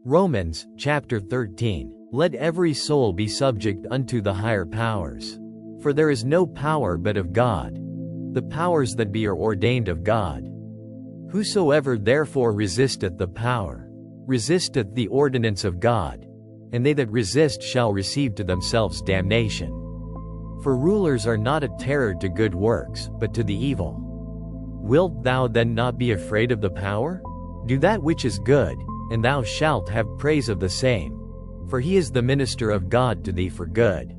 Romans, chapter 13. Let every soul be subject unto the higher powers. For there is no power but of God. The powers that be are ordained of God. Whosoever therefore resisteth the power, resisteth the ordinance of God, and they that resist shall receive to themselves damnation. For rulers are not a terror to good works, but to the evil. Wilt thou then not be afraid of the power? Do that which is good, and thou shalt have praise of the same. For he is the minister of God to thee for good.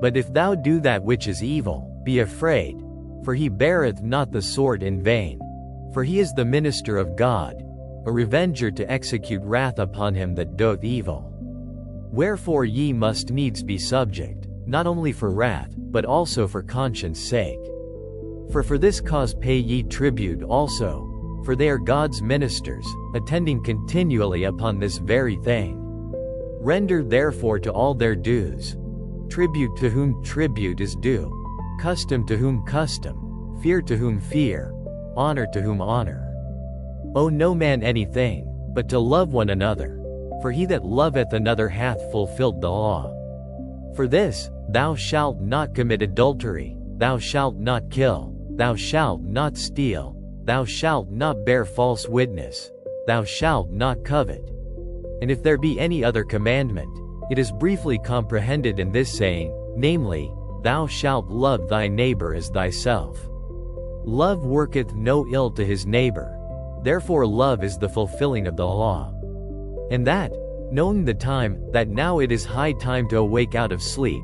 But if thou do that which is evil, be afraid, for he beareth not the sword in vain. For he is the minister of God, a revenger to execute wrath upon him that doth evil. Wherefore ye must needs be subject, not only for wrath, but also for conscience sake. For this cause pay ye tribute also, for they are God's ministers, attending continually upon this very thing. Render therefore to all their dues, tribute to whom tribute is due, custom to whom custom, fear to whom fear, honor to whom honor. Owe no man anything, but to love one another, for he that loveth another hath fulfilled the law. For this, thou shalt not commit adultery, thou shalt not kill, thou shalt not steal, thou shalt not bear false witness, thou shalt not covet. And if there be any other commandment, it is briefly comprehended in this saying, namely, thou shalt love thy neighbor as thyself. Love worketh no ill to his neighbor. Therefore love is the fulfilling of the law. And that, knowing the time, that now it is high time to awake out of sleep.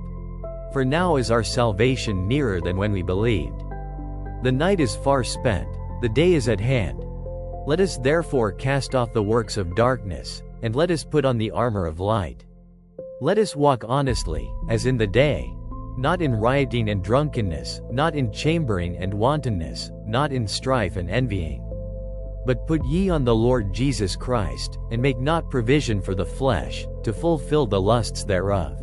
For now is our salvation nearer than when we believed. The night is far spent, the day is at hand. Let us therefore cast off the works of darkness, and let us put on the armor of light. Let us walk honestly, as in the day, not in rioting and drunkenness, not in chambering and wantonness, not in strife and envying. But put ye on the Lord Jesus Christ, and make not provision for the flesh, to fulfill the lusts thereof.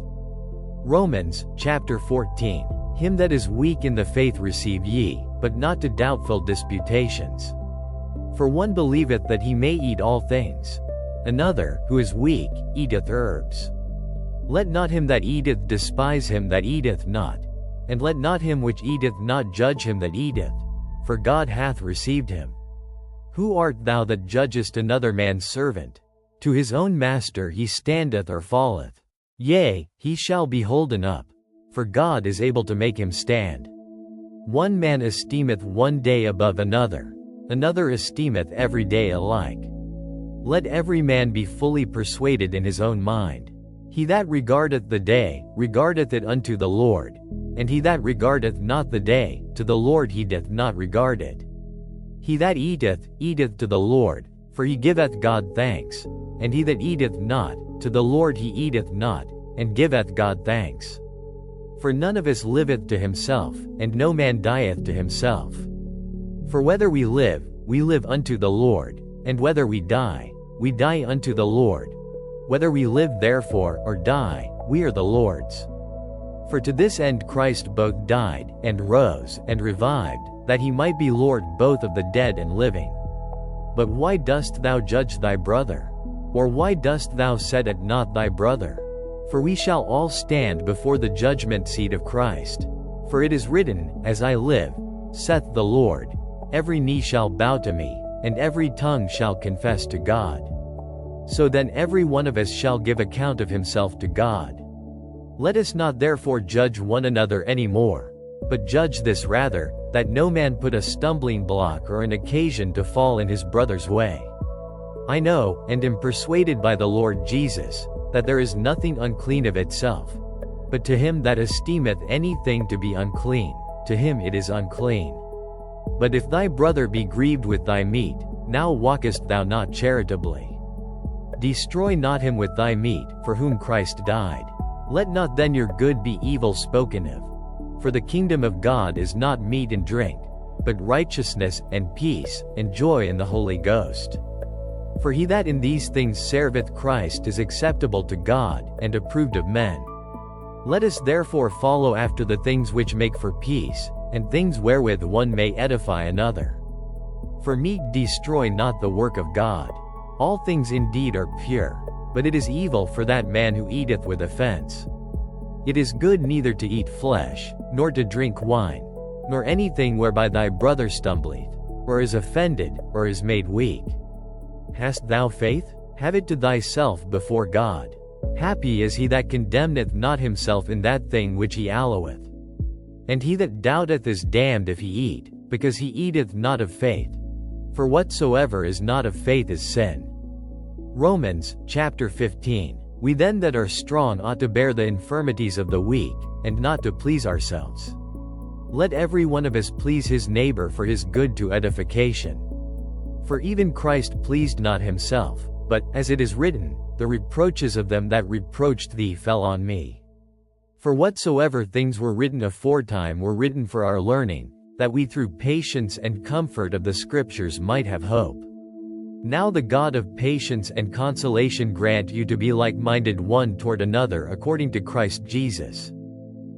Romans, chapter 14. Him that is weak in the faith receive ye, but not to doubtful disputations. For one believeth that he may eat all things. Another, who is weak, eateth herbs. Let not him that eateth despise him that eateth not, and let not him which eateth not judge him that eateth, for God hath received him. Who art thou that judgest another man's servant? To his own master he standeth or falleth. Yea, he shall be holden up, for God is able to make him stand. One man esteemeth one day above another, another esteemeth every day alike. Let every man be fully persuaded in his own mind. He that regardeth the day, regardeth it unto the Lord, and he that regardeth not the day, to the Lord he doth not regard it. He that eateth, eateth to the Lord, for he giveth God thanks, and he that eateth not, to the Lord he eateth not, and giveth God thanks. For none of us liveth to himself, and no man dieth to himself. For whether we live unto the Lord, and whether we die unto the Lord. Whether we live therefore, or die, we are the Lord's. For to this end Christ both died, and rose, and revived, that he might be Lord both of the dead and living. But why dost thou judge thy brother? Or why dost thou set at naught thy brother? For we shall all stand before the judgment seat of Christ. For it is written, As I live, saith the Lord, every knee shall bow to me, and every tongue shall confess to God. So then every one of us shall give account of himself to God. Let us not therefore judge one another any more, but judge this rather, that no man put a stumbling block or an occasion to fall in his brother's way. I know, and am persuaded by the Lord Jesus, that there is nothing unclean of itself. But to him that esteemeth anything to be unclean, to him it is unclean. But if thy brother be grieved with thy meat, now walkest thou not charitably. Destroy not him with thy meat, for whom Christ died. Let not then your good be evil spoken of. For the kingdom of God is not meat and drink, but righteousness, and peace, and joy in the Holy Ghost. For he that in these things serveth Christ is acceptable to God, and approved of men. Let us therefore follow after the things which make for peace, and things wherewith one may edify another. For meat destroy not the work of God. All things indeed are pure, but it is evil for that man who eateth with offense. It is good neither to eat flesh, nor to drink wine, nor anything whereby thy brother stumbleth, or is offended, or is made weak. Hast thou faith? Have it to thyself before God. Happy is he that condemneth not himself in that thing which he alloweth. And he that doubteth is damned if he eat, because he eateth not of faith. For whatsoever is not of faith is sin. Romans, chapter 15. We then that are strong ought to bear the infirmities of the weak, and not to please ourselves. Let every one of us please his neighbor for his good to edification. For even Christ pleased not himself, but, as it is written, the reproaches of them that reproached thee fell on me. For whatsoever things were written aforetime were written for our learning, that we through patience and comfort of the Scriptures might have hope. Now the God of patience and consolation grant you to be like-minded one toward another according to Christ Jesus,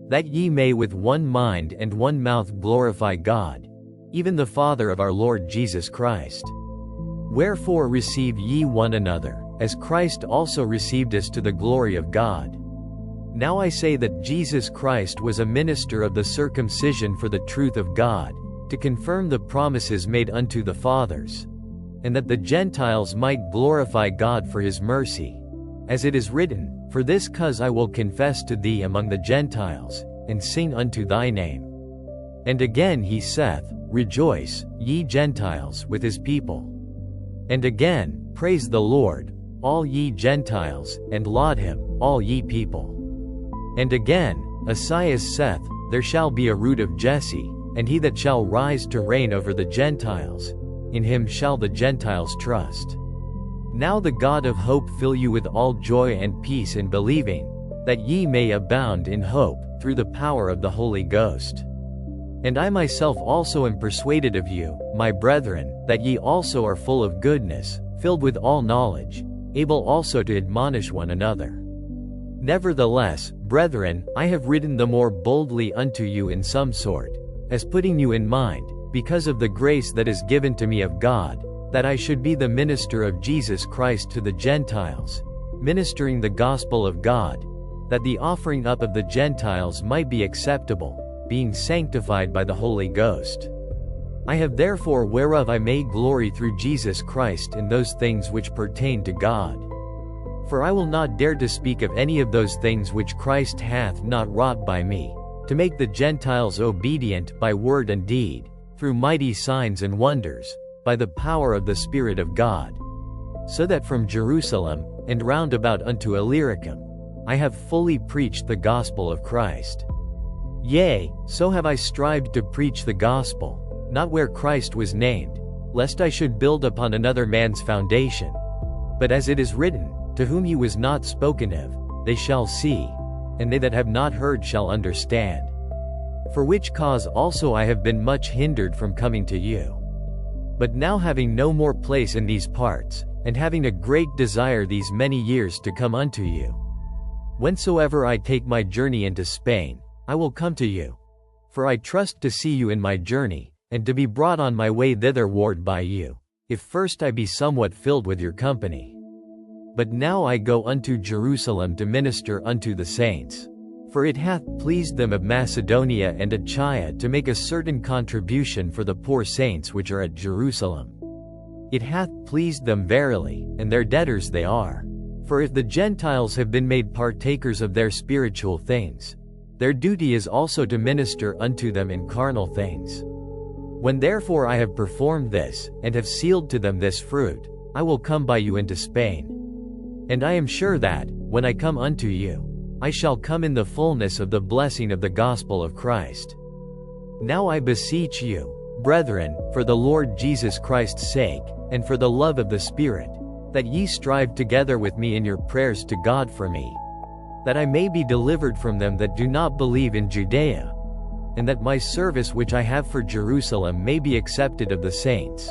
that ye may with one mind and one mouth glorify God, even the Father of our Lord Jesus Christ. Wherefore receive ye one another, as Christ also received us to the glory of God. Now I say that Jesus Christ was a minister of the circumcision for the truth of God, to confirm the promises made unto the fathers, and that the Gentiles might glorify God for his mercy. As it is written, For this cause I will confess to thee among the Gentiles, and sing unto thy name. And again he saith, Rejoice, ye Gentiles, with his people. And again, Praise the Lord, all ye Gentiles, and laud him, all ye people. And again, Esaias saith, There shall be a root of Jesse, and he that shall rise to reign over the Gentiles. In him shall the Gentiles trust. Now the God of hope fill you with all joy and peace in believing, that ye may abound in hope, through the power of the Holy Ghost. And I myself also am persuaded of you, my brethren, that ye also are full of goodness, filled with all knowledge, able also to admonish one another. Nevertheless, brethren, I have written the more boldly unto you in some sort, as putting you in mind, because of the grace that is given to me of God, that I should be the minister of Jesus Christ to the Gentiles, ministering the gospel of God, that the offering up of the Gentiles might be acceptable, being sanctified by the Holy Ghost. I have therefore whereof I may glory through Jesus Christ in those things which pertain to God. For I will not dare to speak of any of those things which Christ hath not wrought by me, to make the Gentiles obedient by word and deed, through mighty signs and wonders, by the power of the Spirit of God. So that from Jerusalem, and round about unto Illyricum, I have fully preached the gospel of Christ. Yea, so have I strived to preach the gospel, not where Christ was named, lest I should build upon another man's foundation. But as it is written, To whom he was not spoken of, they shall see, and they that have not heard shall understand. For which cause also I have been much hindered from coming to you. But now having no more place in these parts, and having a great desire these many years to come unto you, whensoever I take my journey into Spain, I will come to you. For I trust to see you in my journey, and to be brought on my way thitherward by you, if first I be somewhat filled with your company. But now I go unto Jerusalem to minister unto the saints. For it hath pleased them of Macedonia and Achaia to make a certain contribution for the poor saints which are at Jerusalem. It hath pleased them verily, and their debtors they are. For if the Gentiles have been made partakers of their spiritual things, their duty is also to minister unto them in carnal things. When therefore I have performed this, and have sealed to them this fruit, I will come by you into Spain. And I am sure that, when I come unto you, I shall come in the fullness of the blessing of the gospel of Christ. Now I beseech you, brethren, for the Lord Jesus Christ's sake, and for the love of the Spirit, that ye strive together with me in your prayers to God for me, that I may be delivered from them that do not believe in Judea, and that my service which I have for Jerusalem may be accepted of the saints,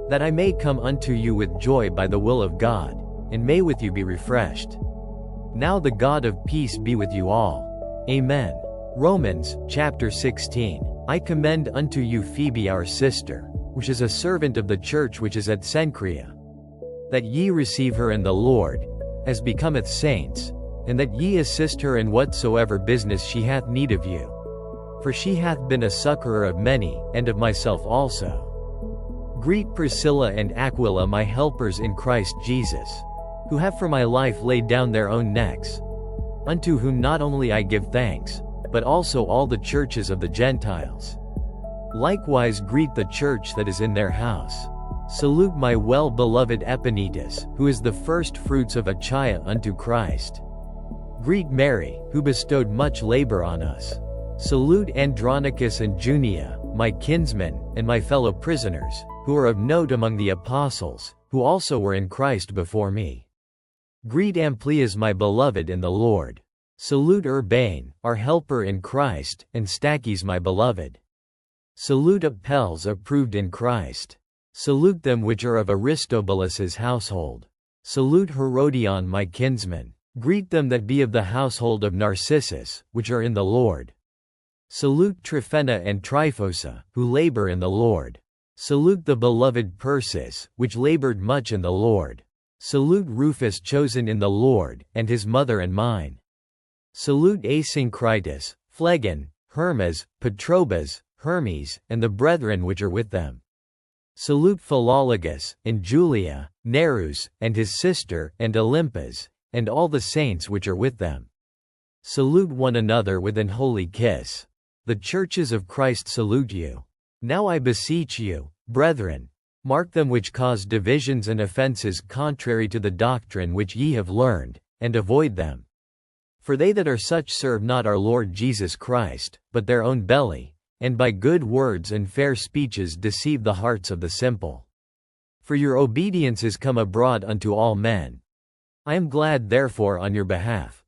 that I may come unto you with joy by the will of God, and may with you be refreshed. Now the God of peace be with you all. Amen. Romans, chapter 16. I commend unto you Phoebe our sister, which is a servant of the church which is at Cenchrea, that ye receive her in the Lord, as becometh saints, and that ye assist her in whatsoever business she hath need of you. For she hath been a succorer of many, and of myself also. Greet Priscilla and Aquila, my helpers in Christ Jesus, who have for my life laid down their own necks, unto whom not only I give thanks, but also all the churches of the Gentiles. Likewise greet the church that is in their house. Salute my well-beloved Epaenetus, who is the first fruits of Achaia unto Christ. Greet Mary, who bestowed much labor on us. Salute Andronicus and Junia, my kinsmen, and my fellow prisoners, who are of note among the apostles, who also were in Christ before me. Greet Amplias, my beloved in the Lord. Salute Urbane, our helper in Christ, and Stachys, my beloved. Salute Apelles, approved in Christ. Salute them which are of Aristobulus's household. Salute Herodion, my kinsman. Greet them that be of the household of Narcissus, which are in the Lord. Salute Tryphena and Tryphosa, who labor in the Lord. Salute the beloved Persis, which labored much in the Lord. Salute Rufus, chosen in the Lord, and his mother and mine. Salute Asyncritus, Phlegon, Hermas, Patrobas, Hermes, and the brethren which are with them. Salute Philologus, and Julia, Nerus, and his sister, and Olympas, and all the saints which are with them. Salute one another with an holy kiss. The churches of Christ salute you. Now I beseech you, brethren, mark them which cause divisions and offenses contrary to the doctrine which ye have learned, and avoid them. For they that are such serve not our Lord Jesus Christ, but their own belly, and by good words and fair speeches deceive the hearts of the simple. For your obedience is come abroad unto all men. I am glad therefore on your behalf.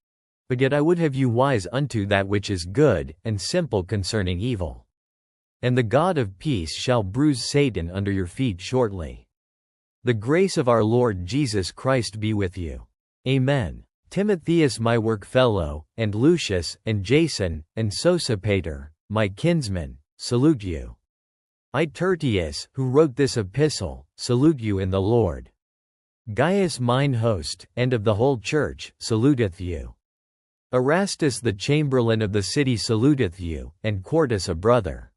But yet I would have you wise unto that which is good, and simple concerning evil. And the God of peace shall bruise Satan under your feet shortly. The grace of our Lord Jesus Christ be with you. Amen. Timotheus, my workfellow, and Lucius, and Jason, and Sosipater, my kinsmen, salute you. I, Tertius, who wrote this epistle, salute you in the Lord. Gaius, mine host, and of the whole church, saluteth you. Erastus, the chamberlain of the city, saluteth you, and Quartus, a brother.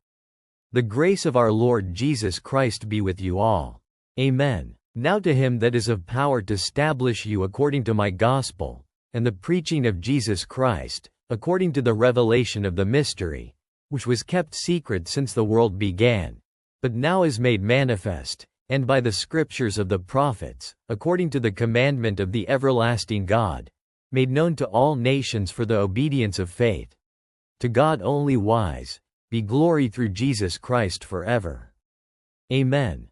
The grace of our Lord Jesus Christ be with you all. Amen. Now to him that is of power to establish you according to my gospel, and the preaching of Jesus Christ, according to the revelation of the mystery, which was kept secret since the world began, but now is made manifest, and by the scriptures of the prophets, according to the commandment of the everlasting God, made known to all nations for the obedience of faith. To God only wise, be glory through Jesus Christ forever. Amen.